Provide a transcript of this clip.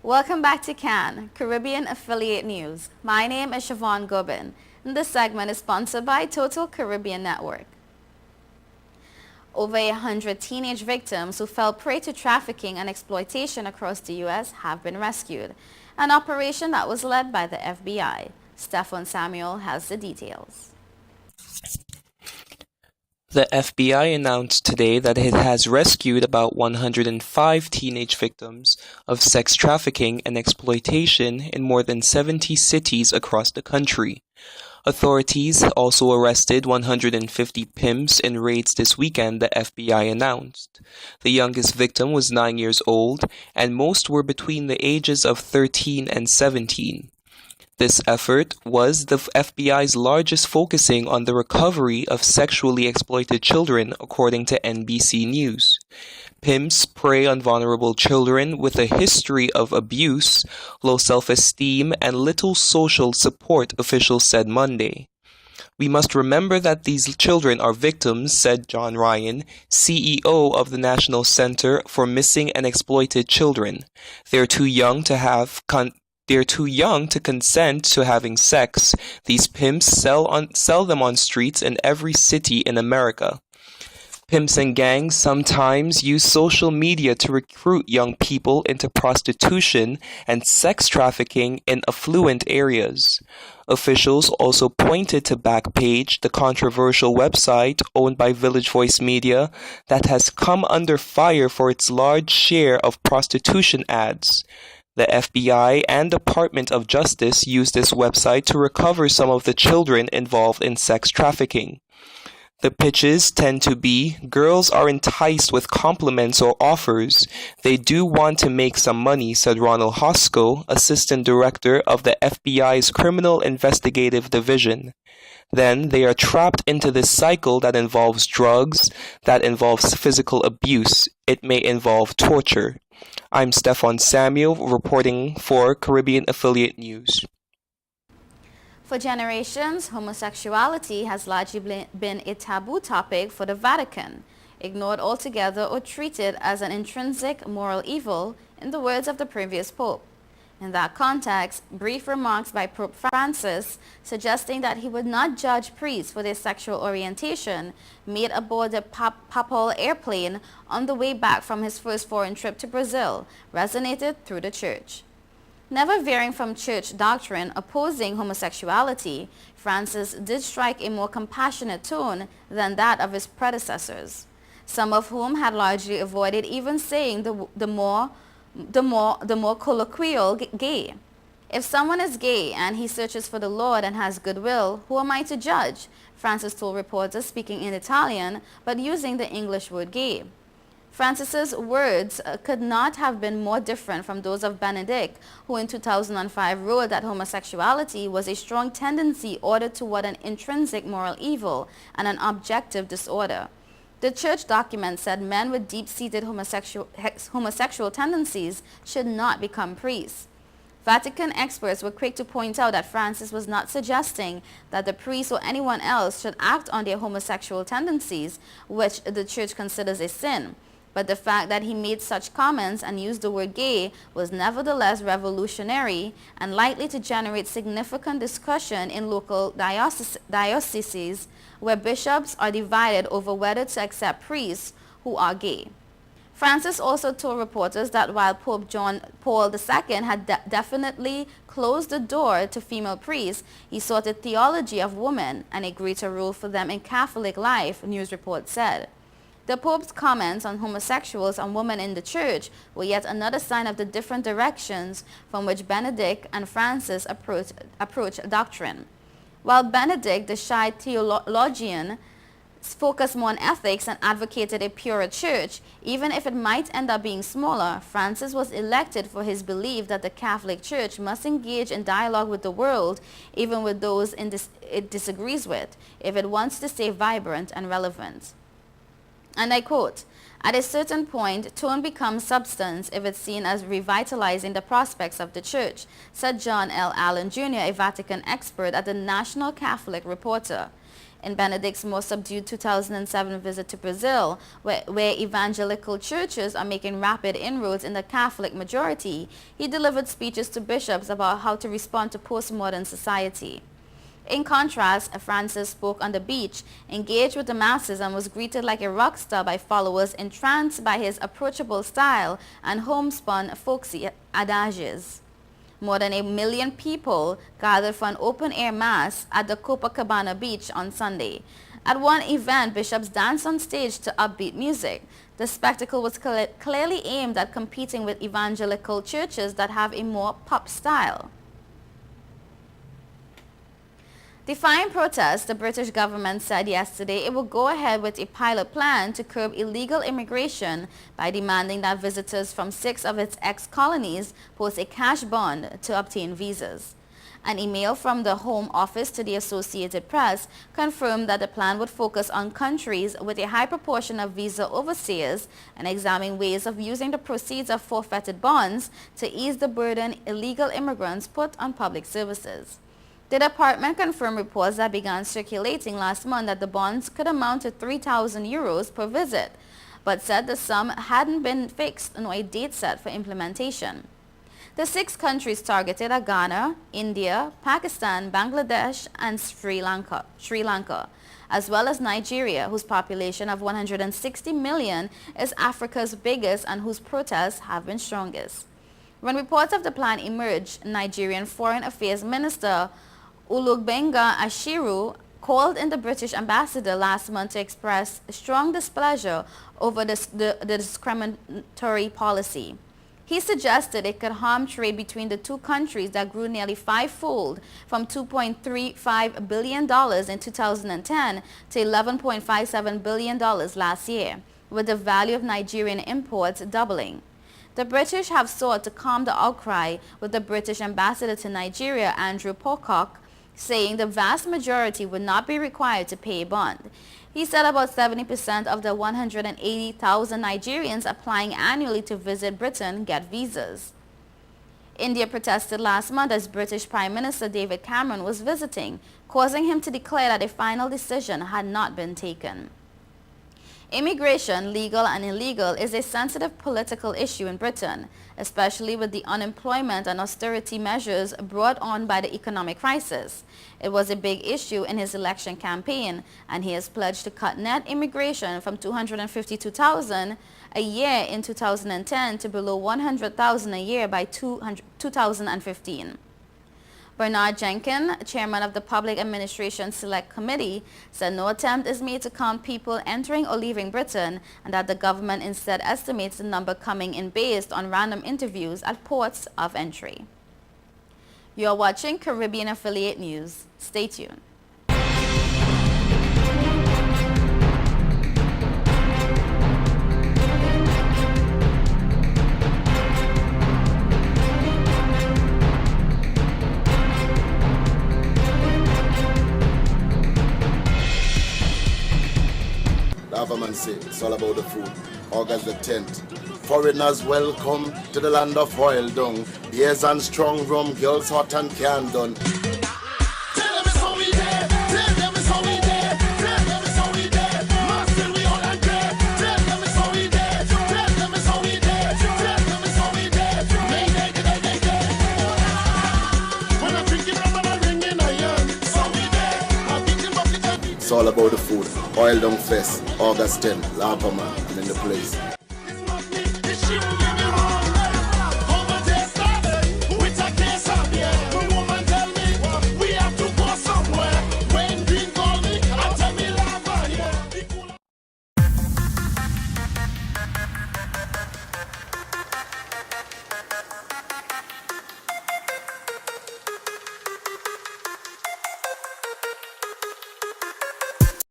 Welcome back to CAN, Caribbean Affiliate News. My name is Siobhan Gobin, and this segment is sponsored by Total Caribbean Network. Over 100 teenage victims who fell prey to trafficking and exploitation across the U.S. have been rescued, an operation that was led by the FBI. Stefan Samuel has the details. The FBI announced today that it has rescued about 105 teenage victims of sex trafficking and exploitation in more than 70 cities across the country. Authorities also arrested 150 pimps in raids this weekend, the FBI announced. The youngest victim was 9 years old, and most were between the ages of 13 and 17. This effort was the FBI's largest, focusing on the recovery of sexually exploited children, according to NBC News. Pimps prey on vulnerable children with a history of abuse, low self-esteem, and little social support, officials said Monday. "We must remember that these children are victims," said John Ryan, CEO of the National Center for Missing and Exploited Children. They're too young to consent to having sex. These pimps sell them on streets in every city in America. Pimps and gangs sometimes use social media to recruit young people into prostitution and sex trafficking in affluent areas. Officials also pointed to Backpage, the controversial website owned by Village Voice Media that has come under fire for its large share of prostitution ads. The FBI and Department of Justice used this website to recover some of the children involved in sex trafficking. The pitches tend to be, girls are enticed with compliments or offers. They do want to make some money, said Ronald Hosko, Assistant Director of the FBI's Criminal Investigative Division. Then they are trapped into this cycle that involves drugs, that involves physical abuse. It may involve torture. I'm Stefan Samuel, reporting for Caribbean Affiliate News. For generations, homosexuality has largely been a taboo topic for the Vatican, ignored altogether or treated as an intrinsic moral evil, in the words of the previous pope. In that context, brief remarks by Pope Francis suggesting that he would not judge priests for their sexual orientation made aboard a papal airplane on the way back from his first foreign trip to Brazil resonated through the church. Never veering from church doctrine opposing homosexuality, Francis did strike a more compassionate tone than that of his predecessors, some of whom had largely avoided even saying the more colloquial gay. If someone is gay and he searches for the Lord and has goodwill, who am I to judge? Francis told reporters, speaking in Italian but using the English word gay. Francis's words could not have been more different from those of Benedict, who in 2005 wrote that homosexuality was a strong tendency ordered toward an intrinsic moral evil and an objective disorder. The church document said men with deep-seated homosexual tendencies should not become priests. Vatican experts were quick to point out that Francis was not suggesting that the priest or anyone else should act on their homosexual tendencies, which the church considers a sin. But the fact that he made such comments and used the word gay was nevertheless revolutionary and likely to generate significant discussion in local dioceses where bishops are divided over whether to accept priests who are gay. Francis also told reporters that while Pope John Paul II had definitely closed the door to female priests, he sought a theology of women and a greater role for them in Catholic life, news reports said. The Pope's comments on homosexuals and women in the church were yet another sign of the different directions from which Benedict and Francis approach doctrine. While Benedict, the shy theologian, focused more on ethics and advocated a purer church, even if it might end up being smaller, Francis was elected for his belief that the Catholic Church must engage in dialogue with the world, even with those it disagrees with, if it wants to stay vibrant and relevant. And I quote, "At a certain point, tone becomes substance if it's seen as revitalizing the prospects of the church," said John L. Allen Jr., a Vatican expert at the National Catholic Reporter. In Benedict's more subdued 2007 visit to Brazil, where evangelical churches are making rapid inroads in the Catholic majority, he delivered speeches to bishops about how to respond to postmodern society. In contrast, Francis spoke on the beach, engaged with the masses, and was greeted like a rock star by followers entranced by his approachable style and homespun folksy adages. More than 1 million people gathered for an open-air mass at the Copacabana beach on Sunday. At one event, bishops danced on stage to upbeat music. The spectacle was clearly aimed at competing with evangelical churches that have a more pop style. Defying protests, the British government said yesterday it will go ahead with a pilot plan to curb illegal immigration by demanding that visitors from 6 of its ex-colonies post a cash bond to obtain visas. An email from the Home Office to the Associated Press confirmed that the plan would focus on countries with a high proportion of visa overstayers and examine ways of using the proceeds of forfeited bonds to ease the burden illegal immigrants put on public services. The department confirmed reports that began circulating last month that the bonds could amount to €3,000 per visit, but said the sum hadn't been fixed nor a date set for implementation. The 6 countries targeted are Ghana, India, Pakistan, Bangladesh, and Sri Lanka, as well as Nigeria, whose population of 160 million is Africa's biggest and whose protests have been strongest. When reports of the plan emerged, Nigerian Foreign Affairs Minister Olugbenga Ashiru called in the British ambassador last month to express strong displeasure over the discriminatory policy. He suggested it could harm trade between the two countries that grew nearly 5-fold from $2.35 billion in 2010 to $11.57 billion last year, with the value of Nigerian imports doubling. The British have sought to calm the outcry, with the British ambassador to Nigeria, Andrew Pocock, saying the vast majority would not be required to pay a bond. He said about 70% of the 180,000 Nigerians applying annually to visit Britain get visas. India protested last month as British Prime Minister David Cameron was visiting, causing him to declare that a final decision had not been taken. Immigration, legal and illegal, is a sensitive political issue in Britain, especially with the unemployment and austerity measures brought on by the economic crisis. It was a big issue in his election campaign, and he has pledged to cut net immigration from 252,000 a year in 2010 to below 100,000 a year by 2015. Bernard Jenkins, chairman of the Public Administration Select Committee, said no attempt is made to count people entering or leaving Britain, and that the government instead estimates the number coming in based on random interviews at ports of entry. You are watching Caribbean Affiliate News. Stay tuned. Government say it's all about the food. August the 10th. Foreigners welcome to the land of oil dung. Beers and strong rum, girls hot and can done. It's all about the food. Oil Dung Fest, August 10th, Lampama, and in the place.